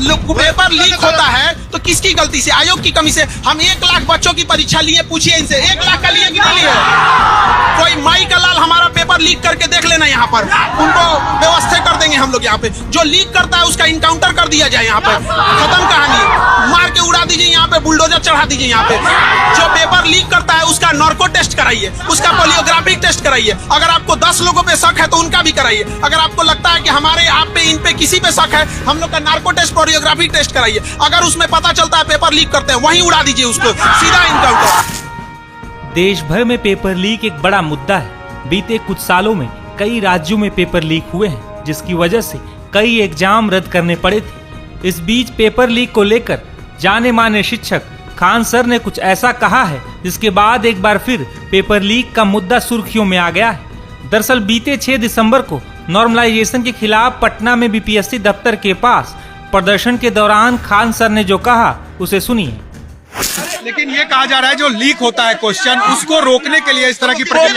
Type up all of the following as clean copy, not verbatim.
Paper leak होता है तो किसकी गलती से? आयोग की कमी से। हम 1 लाख बच्चों की परीक्षा लिए, पूछिए इनसे 1 लाख का लिए कि नहीं लिए? कोई माई का लाल हमारा पेपर लीक करके देख लेना यहाँ पर, उनको व्यवस्था कर देंगे हम लोग। यहाँ पे जो लीक करता है उसका इनकाउंटर कर दिया जाए, यहाँ पर खत्म कहानी, मार के उड़ा दीजिए, यहाँ पे बुलडोजर चढ़ा दीजिए। यहाँ पे जो पेपर लीक करता है उसका नार्को टेस्ट कराइए, उसका पोलियोग्राफिक टेस्ट कराइए। अगर आपको 10 लोगों पे शक है तो उनका भी कराइए। अगर आपको लगता है कि हमारे आप पे इन पे किसी पे शक है, हम लोग का नार्को टेस्ट पोलियोग्राफिक टेस्ट कराइए। अगर उसमें पता चलता है पेपर लीक करते हैं, वहीं उड़ा दीजिए उसको, सीधा इनकाउंटर। देश भर में पेपर लीक एक बड़ा मुद्दा है। बीते कुछ सालों में कई राज्यों में पेपर लीक हुए हैं, जिसकी वजह से कई एग्जाम रद्द करने पड़े थे। इस बीच पेपर लीक को लेकर जाने माने शिक्षक खान सर ने कुछ ऐसा कहा है, जिसके बाद एक बार फिर पेपर लीक का मुद्दा सुर्खियों में आ गया है। दरअसल बीते 6 दिसंबर को नॉर्मलाइजेशन के खिलाफ पटना में बीपीएससी दफ्तर के पास प्रदर्शन के दौरान खान सर ने जो कहा उसे सुनिए। लेकिन ये कहा जा रहा है जो लीक होता है क्वेश्चन, उसको रोकने के लिए इस तरह की पेपर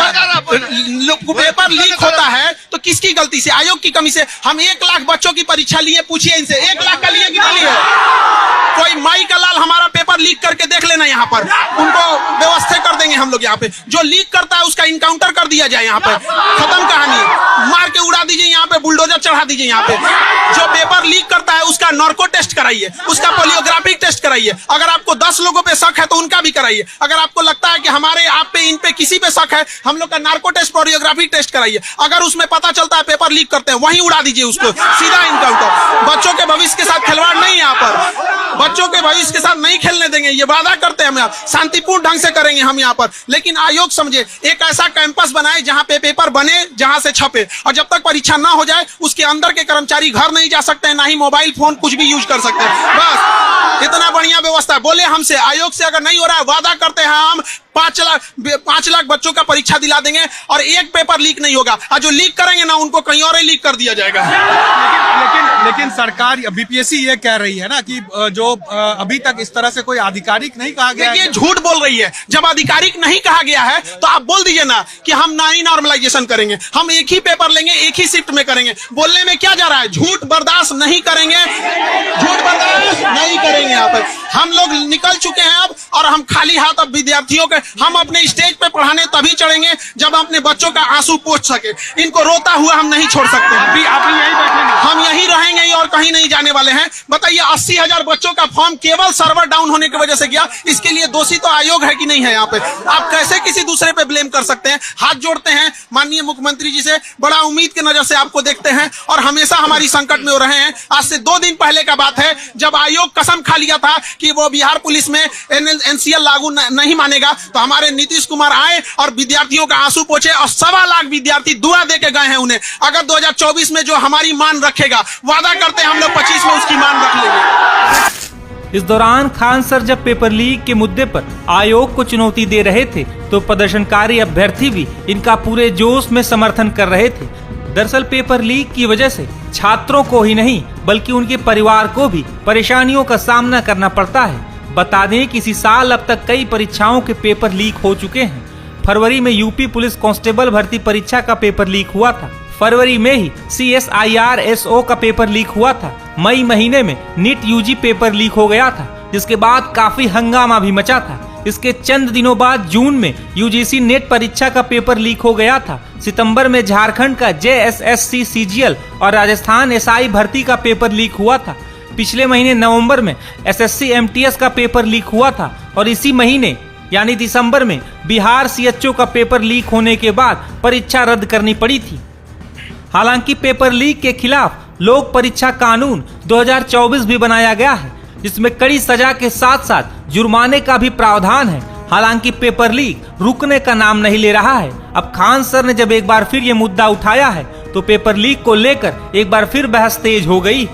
लीक होता है तो किसकी गलती से? आयोग की कमी से। हम 1 लाख बच्चों की परीक्षा लिए, पूछिए इनसे 1 लाख का लिए कि नहीं लिए? कोई माई का लाल हमारा पेपर लीक करके देख लेना यहाँ पर, उनको व्यवस्था कर देंगे हम लोग। यहाँ पे जो लीक करता है उसका इनकाउंटर कर दिया जाए, यहाँ पे खत्म कहानी, मार के उड़ा दीजिए, यहाँ पे बुलडोजर चढ़ा दीजिए। यहाँ पे जो पेपर लीक करता है उसका नार्को टेस्ट कराइए, उसका पोलियोग्राफिक टेस्ट कराइए। अगर आपको 10 लोगों पे शक है तो उनका भी कराइए। अगर आपको लगता है कि हमारे आप पे इन पे किसी पे शक है, हम लोग का नार्को टेस्ट पोलियोग्राफिक टेस्ट कराइए। अगर उसमें पता चलता है पेपर लीक करते हैं, वहीं उड़ा दीजिए उसको, सीधा इनकाउंटर। बच्चों के भविष्य के साथ खिलवाड़ नहीं, यहाँ पर बच्चों के भविष्य के साथ नहीं खेलने देंगे, ये वादा करते हैं हम। शांतिपूर्ण ढंग से करेंगे हम यहाँ पर। लेकिन आयोग समझे, एक ऐसा कैंपस बनाए जहाँ पे पेपर बने, जहाँ से छपे, और जब तक परीक्षा ना हो जाए उसके अंदर के कर्मचारी घर नहीं जा सकते हैं, ना ही मोबाइल फोन कुछ भी यूज कर सकते हैं। बस इतना बढ़िया व्यवस्था। बोले हमसे आयोग से अगर नहीं हो रहा है, वादा करते हैं हम 5 लाख बच्चों का परीक्षा दिला देंगे और एक पेपर लीक नहीं होगा। और जो लीक करेंगे ना, उनको कहीं और ही लीक कर दिया जाएगा। लेकिन सरकार बीपीएससी ये कह रही है ना कि जो अभी तक इस तरह से कोई आधिकारिक नहीं कहा गया है। ये झूठ बोल रही है। जब आधिकारिक नहीं कहा गया है तो आप बोल दीजिए ना कि हम ना ही नॉर्मलाइजेशन करेंगे, हम एक ही पेपर लेंगे, एक ही शिफ्ट में करेंगे। बोलने में क्या जा रहा है? झूठ बर्दाश्त नहीं करेंगे, झूठ बर्दाश्त नहीं करेंगे। यहाँ पर हम लोग निकल चुके हैं अब, और हम खाली हाथ अब विद्यार्थियों के, हम अपने स्टेज पे पढ़ाने तभी चढ़ेंगे जब अपने बच्चों का आंसू पोंछ सके। इनको रोता हुआ हम नहीं छोड़ सकते। अभी यही बैठेंगे, हम यही रहेंगे और कहीं नहीं जाने वाले हैं। बताइए 80,000 बच्चों का फॉर्म केवल सर्वर डाउन होने की वजह से गया। इसके लिए दोषी तो आयोग है कि नहीं है? यहाँ पे आप कैसे किसी दूसरे पे ब्लेम कर सकते हैं? हाथ जोड़ते हैं माननीय मुख्यमंत्री जी से, बड़ा उम्मीद की नजर से आपको देखते हैं और हमेशा हमारी संकट में हो रहे हैं। आज से 2 दिन पहले का बात है, जब आयोग कसम खा लिया था कि वो बिहार पुलिस में एनसीएल लागू नहीं मानेगा, तो हमारे नीतीश कुमार आए और विद्यार्थियों का आंसू पोंछे और 1.25 लाख विद्यार्थी दुआ दे के गए हैं उन्हें। अगर 2024 में जो हमारी मान रखेगा, वादा करते हैं हम लोग 25 में उसकी मान रख लेंगे। इस दौरान खान सर जब पेपर लीक के मुद्दे पर आयोग को चुनौती दे रहे थे, तो प्रदर्शनकारी अभ्यर्थी भी इनका पूरे जोश में समर्थन कर रहे थे। दरअसल पेपर लीक की वजह से छात्रों को ही नहीं बल्कि उनके परिवार को भी परेशानियों का सामना करना पड़ता है। बता दें कि इसी साल अब तक कई परीक्षाओं के पेपर लीक हो चुके हैं। फरवरी में यूपी पुलिस कांस्टेबल भर्ती परीक्षा का पेपर लीक हुआ था। फरवरी में ही CSIR SO का पेपर लीक हुआ था। मई महीने में नीट UG पेपर लीक हो गया था, जिसके बाद काफी हंगामा भी मचा था। इसके चंद दिनों बाद जून में UGC नेट परीक्षा का पेपर लीक हो गया था। सितंबर में झारखंड का JSSC CGL और राजस्थान SI भर्ती का पेपर लीक हुआ था। पिछले महीने नवंबर में SSC MTS का पेपर लीक हुआ था और इसी महीने यानी दिसंबर में बिहार CHO का पेपर लीक होने के बाद परीक्षा रद्द करनी पड़ी थी। हालांकि पेपर लीक के खिलाफ लोक परीक्षा कानून 2024 भी बनाया गया है, जिसमें कड़ी सजा के साथ साथ जुर्माने का भी प्रावधान है। हालांकि पेपर लीक रुकने का नाम नहीं ले रहा है। अब खान सर ने जब एक बार फिर ये मुद्दा उठाया है, तो पेपर लीक को लेकर एक बार फिर बहस तेज हो गई।